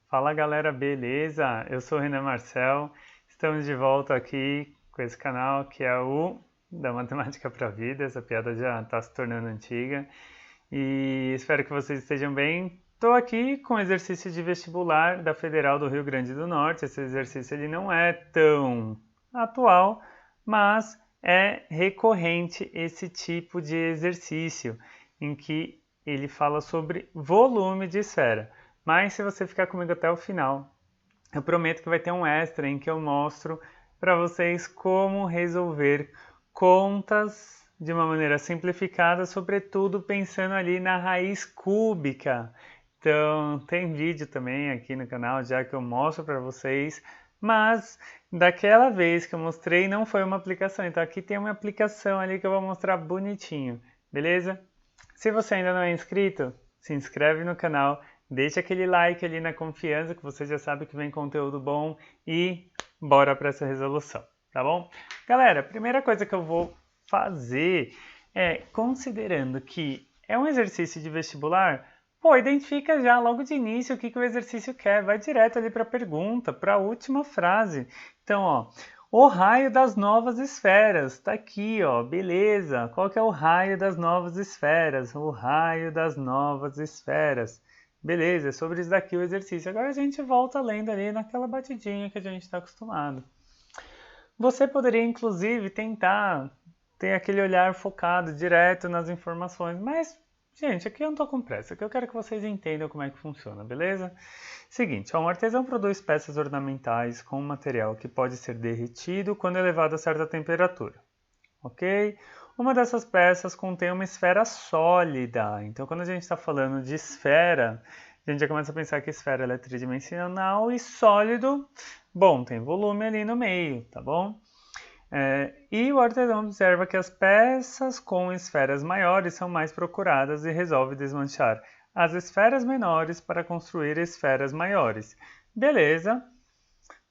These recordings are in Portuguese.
Fala galera, beleza? Eu sou o Renan Marcel, estamos de volta aqui com esse canal que é o da Matemática para a Vida. Essa piada já está se tornando antiga e espero que vocês estejam bem. Estou aqui com o exercício de vestibular da Federal do Rio Grande do Norte. Esse exercício ele não é tão atual, mas é recorrente esse tipo de exercício em que ele fala sobre volume de esfera. Mas se você ficar comigo até o final, eu prometo que vai ter um extra em que eu mostro para vocês como resolver contas de uma maneira simplificada, sobretudo pensando ali na raiz cúbica. Então, tem vídeo também aqui no canal já que eu mostro para vocês, mas daquela vez que eu mostrei não foi uma aplicação, então aqui tem uma aplicação ali que eu vou mostrar bonitinho, beleza? Se você ainda não é inscrito, se inscreve no canal, deixa aquele like ali na confiança que você já sabe que vem conteúdo bom e bora para essa resolução, tá bom? Galera, a primeira coisa que eu vou fazer é, considerando que é um exercício de vestibular, pô, identifica já logo de início o que o exercício quer, vai direto ali para a pergunta, para a última frase. Então, ó, o raio das novas esferas, tá aqui, ó, beleza. Qual que é o raio das novas esferas? O raio das novas esferas. Beleza, é sobre isso daqui o exercício. Agora a gente volta lendo ali naquela batidinha que a gente está acostumado. Você poderia, inclusive, tentar ter aquele olhar focado direto nas informações, mas, gente, aqui eu não estou com pressa, aqui eu quero que vocês entendam como é que funciona, beleza? Seguinte, ó, um artesão produz peças ornamentais com um material que pode ser derretido quando elevado a certa temperatura, ok? Uma dessas peças contém uma esfera sólida. Então, quando a gente está falando de esfera, a gente já começa a pensar que esfera ela é tridimensional e sólido, bom, tem volume ali no meio, tá bom? E o artesão observa que as peças com esferas maiores são mais procuradas e resolve desmanchar as esferas menores para construir esferas maiores. Beleza.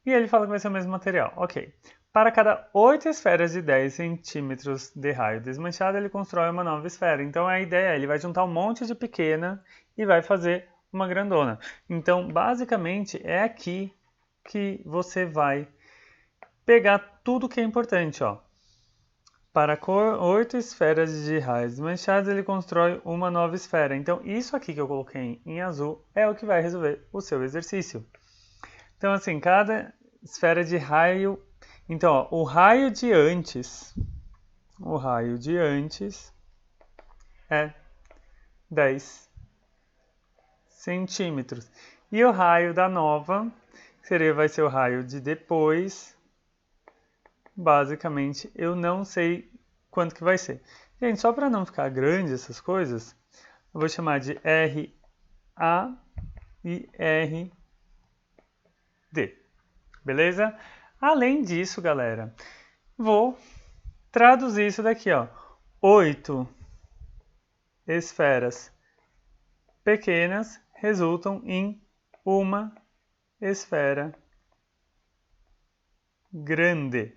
E ele fala que vai ser o mesmo material. Ok. Para cada 8 esferas de 10 centímetros de raio desmanchado, ele constrói uma nova esfera. Então a ideia é, ele vai juntar um monte de pequena e vai fazer uma grandona. Então, basicamente, é aqui que você vai pegar tudo que é importante, ó. Para 8 esferas de raios desmanchados, ele constrói uma nova esfera. Então, isso aqui que eu coloquei em azul é o que vai resolver o seu exercício. Então, assim, cada esfera de raio... Então, ó, o raio de antes é 10 centímetros. E o raio da nova, vai ser o raio de depois, basicamente, eu não sei quanto que vai ser. Gente, só para não ficar grande essas coisas, eu vou chamar de RA e RD. Beleza? Além disso, galera, vou traduzir isso daqui, ó. 8 esferas pequenas resultam em uma esfera grande.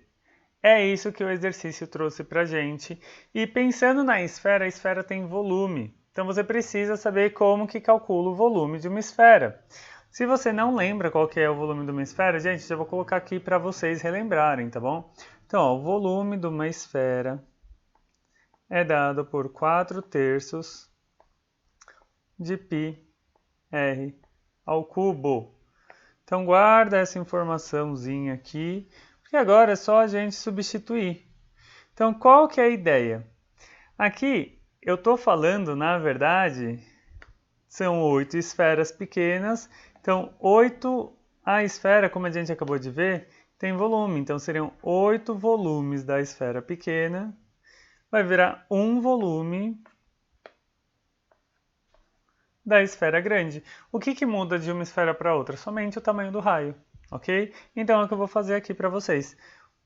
É isso que o exercício trouxe pra gente. E pensando na esfera, a esfera tem volume. Então você precisa saber como que calcula o volume de uma esfera. Se você não lembra qual que é o volume de uma esfera, gente, já vou colocar aqui para vocês relembrarem, tá bom? Então, ó, o volume de uma esfera é dado por 4/3 de πr ao cubo. Então guarda essa informaçãozinha aqui, porque agora é só a gente substituir. Então qual que é a ideia? Aqui eu estou falando, na verdade, são 8 esferas pequenas. Então 8, a esfera, como a gente acabou de ver, tem volume. Então seriam 8 volumes da esfera pequena. Vai virar um volume da esfera grande. O que muda de uma esfera para outra? Somente o tamanho do raio, ok? Então é o que eu vou fazer aqui para vocês.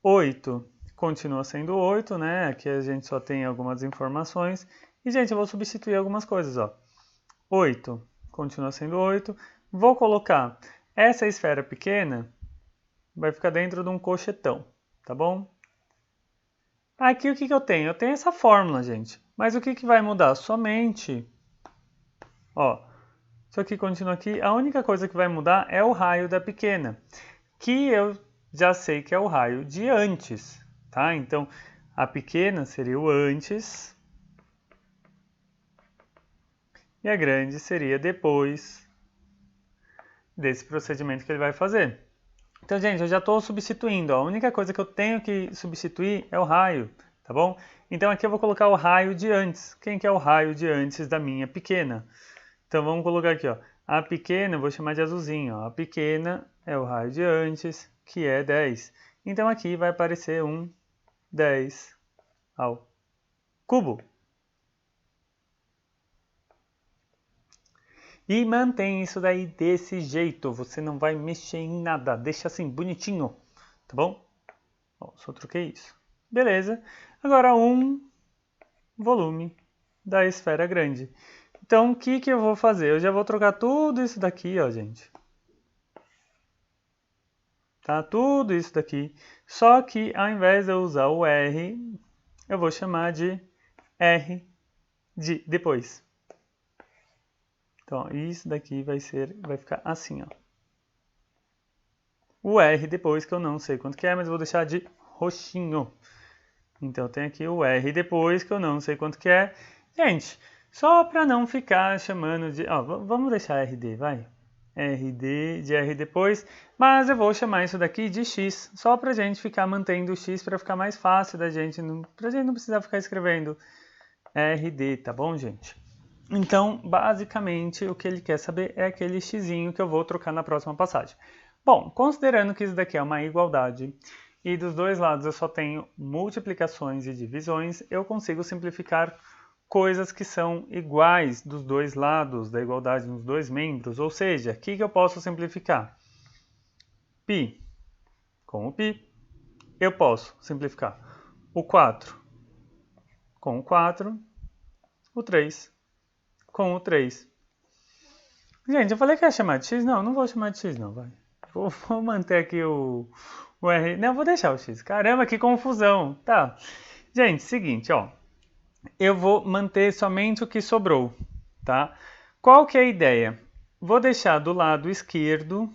8 continua sendo 8, né? Aqui a gente só tem algumas informações. E, gente, eu vou substituir algumas coisas, ó. 8 continua sendo 8. Vou colocar essa esfera pequena, vai ficar dentro de um colchetão, tá bom? Aqui o que eu tenho? Eu tenho essa fórmula, gente. Mas o que vai mudar? Somente, ó, isso aqui continua aqui. A única coisa que vai mudar é o raio da pequena, que eu já sei que é o raio de antes, tá? Então, a pequena seria o antes e a grande seria depois desse procedimento que ele vai fazer. Então, gente, eu já estou substituindo. Ó. A única coisa que eu tenho que substituir é o raio, tá bom? Então, aqui eu vou colocar o raio de antes. Quem que é o raio de antes da minha pequena? Então, vamos colocar aqui, ó. A pequena eu vou chamar de azulzinho. Ó. A pequena é o raio de antes, que é 10. Então, aqui vai aparecer um 10 ao cubo. E mantém isso daí desse jeito, você não vai mexer em nada, deixa assim, bonitinho, tá bom? Ó, só troquei isso. Beleza, agora um volume da esfera grande. Então, o que eu vou fazer? Eu já vou trocar tudo isso daqui, ó, gente. Tá, tudo isso daqui. Só que, ao invés de eu usar o R, eu vou chamar de R de depois. Então, isso daqui vai ficar assim, ó. O R depois, que eu não sei quanto que é, mas eu vou deixar de roxinho. Então, tem aqui o R depois, que eu não sei quanto que é. Gente, só para não ficar chamando de... Ó, vamos deixar RD, vai. RD de R depois, mas eu vou chamar isso daqui de X, só pra gente ficar mantendo o X para ficar mais fácil da gente, pra gente não precisar ficar escrevendo RD, tá bom, gente? Então, basicamente, o que ele quer saber é aquele xzinho que eu vou trocar na próxima passagem. Bom, considerando que isso daqui é uma igualdade e dos dois lados eu só tenho multiplicações e divisões, eu consigo simplificar coisas que são iguais dos dois lados da igualdade nos dois membros. Ou seja, o que eu posso simplificar? Π com o π. Eu posso simplificar o 4 com o 4, o 3 com o 3. Gente, eu falei que ia chamar de x? Não, não vou chamar de x não, vai. Vou manter aqui o R. Não, vou deixar o x. Caramba, que confusão. Tá. Gente, seguinte, ó. Eu vou manter somente o que sobrou, tá? Qual que é a ideia? Vou deixar do lado esquerdo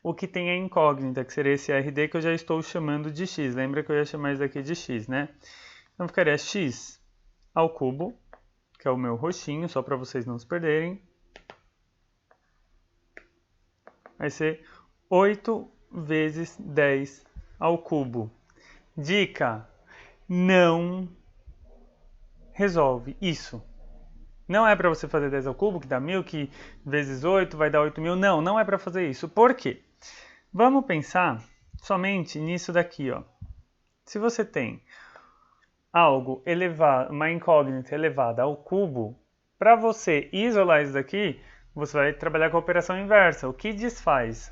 o que tem a incógnita, que seria esse RD que eu já estou chamando de x. Lembra que eu ia chamar isso daqui de x, né? Então ficaria x ao cubo, que é o meu roxinho, só para vocês não se perderem. Vai ser 8 vezes 10 ao cubo. Dica: não resolve isso. Não é para você fazer 10 ao cubo, que dá 1000, que vezes 8 vai dar 8000. Não, não é para fazer isso. Por quê? Vamos pensar somente nisso daqui, ó. Se você tem algo elevado, uma incógnita elevada ao cubo, para você isolar isso daqui, você vai trabalhar com a operação inversa. O que desfaz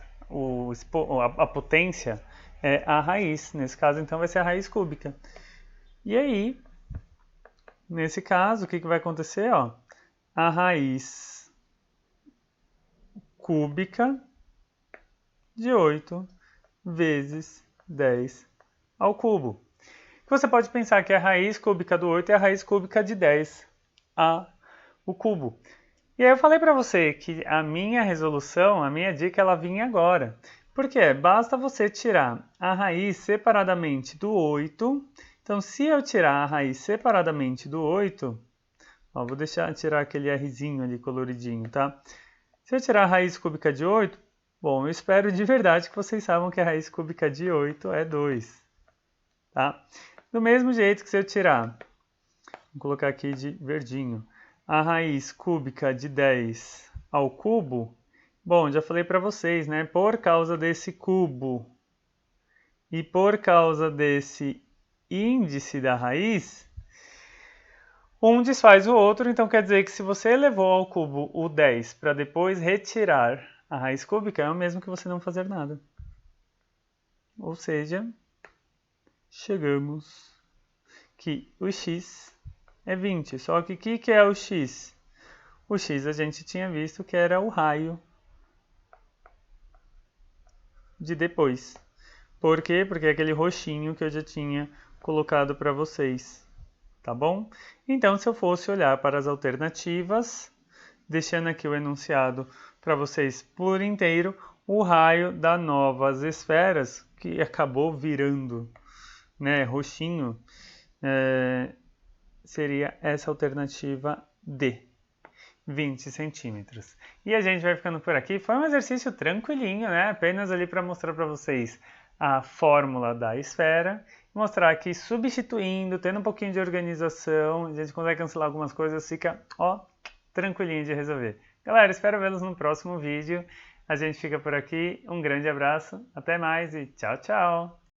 a potência é a raiz. Nesse caso, então, vai ser a raiz cúbica. E aí, nesse caso, o que vai acontecer? Ó, a raiz cúbica de 8 vezes 10 ao cubo. Você pode pensar que a raiz cúbica do 8 é a raiz cúbica de 10 ao cubo. E aí eu falei para você que a minha resolução, a minha dica, ela vinha agora. Por quê? Basta você tirar a raiz separadamente do 8. Então, se eu tirar a raiz separadamente do 8, ó, vou tirar aquele Rzinho ali coloridinho, tá? Se eu tirar a raiz cúbica de 8, bom, eu espero de verdade que vocês saibam que a raiz cúbica de 8 é 2, tá? Do mesmo jeito que se eu tirar, vou colocar aqui de verdinho, a raiz cúbica de 10 ao cubo, bom, já falei para vocês, né? Por causa desse cubo e por causa desse índice da raiz, um desfaz o outro, então quer dizer que se você elevou ao cubo o 10 para depois retirar a raiz cúbica, é o mesmo que você não fazer nada. Ou seja, chegamos que o x é 20. Só que o que é o x? O x a gente tinha visto que era o raio de depois. Por quê? Porque é aquele roxinho que eu já tinha colocado para vocês. Tá bom? Então, se eu fosse olhar para as alternativas, deixando aqui o enunciado para vocês por inteiro, o raio das novas esferas, que acabou virando, né, roxinho, seria essa alternativa D, 20 centímetros. E a gente vai ficando por aqui. Foi um exercício tranquilinho, né? Apenas ali para mostrar para vocês a fórmula da esfera, mostrar que substituindo, tendo um pouquinho de organização, a gente consegue cancelar algumas coisas, fica, ó, tranquilinho de resolver. Galera, espero vê-los no próximo vídeo. A gente fica por aqui. Um grande abraço, até mais e tchau, tchau!